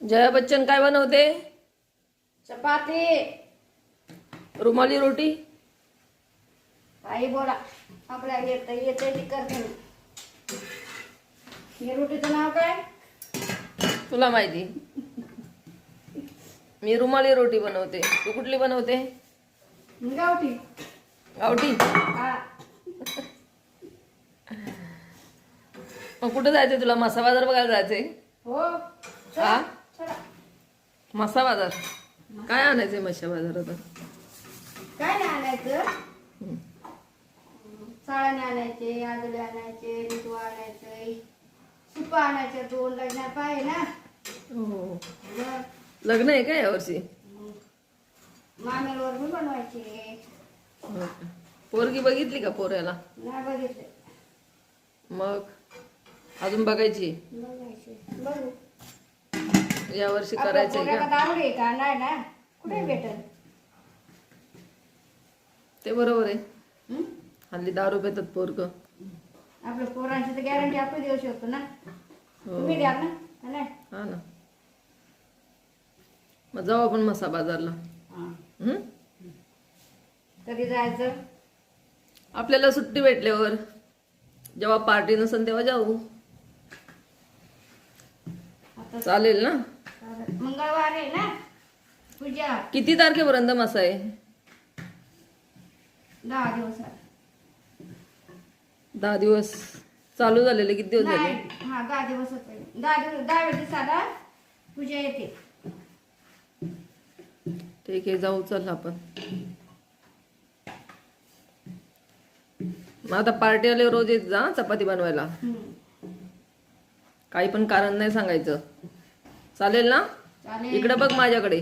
जया बच्चन काय बनवते? चपाती. रुमाली रोटी. काही बोला, आपल्याला येते ती करते मी. हे रोटीचं नाव काय? तुला माहिती. मी रुमाली रोटी बनवते. तू कुठली बनवते? गावठी. गावठी. हा. मग कुठे जायचंय तुला? मासा बाजार बघायला जायचंय? हो. हा? चला. मासा बाजार. काय आणायचंय मासा बाजारात? काय नाही आणायचं? चाळणे आणायचे, आदळे आणायचे, लिटू आणायचे, सुपा आणायचे, 2 लग्न पाहिजे ना. हो. मग लग्न आहे का यावर्षी? मामेरवर मी बनवायचे. हो का? पोरगी बघितली का पोऱ्याला? नाही बघितले. मग अजून बघायची? बघायचे. बघू. यावर्षी आपल्या करायचंय पोराला का? दारू आहे का? नाही ना. कुठे भेटेल? ते बरोबर आहे. हं? हल्ली दारू पितात पोरग. आपल्या पोरांची तर गॅरंटी आपण देऊ शकतो ना. हो. तुम्ही द्या ना. नाही. हा ना. मग जाऊ आपण मासा बाजारला. हं? कधी जायचं? आपल्याला सुट्टी भेटल्यावर, जेव्हा पार्टी नसेल तेव्हा जाऊ. आता चालेल ना? मंगळवार आहे ना पूजा. किती तारखेपर्यंत मासा आहे? 10 दिवसात. 10 दिवस चालू झालेले. किती दिवस झाले? नाही. हा 10 दिवस होते. 10 दिवसाला पूजा येते. ठीक आहे, जाऊ. चल आपण. मग आता पार्टी आले रोज येत जा चपाती बनवायला. काही पण कारण नाही सांगायचं. चालेल ना? चालेल. इकडे बघ माझ्याकडे.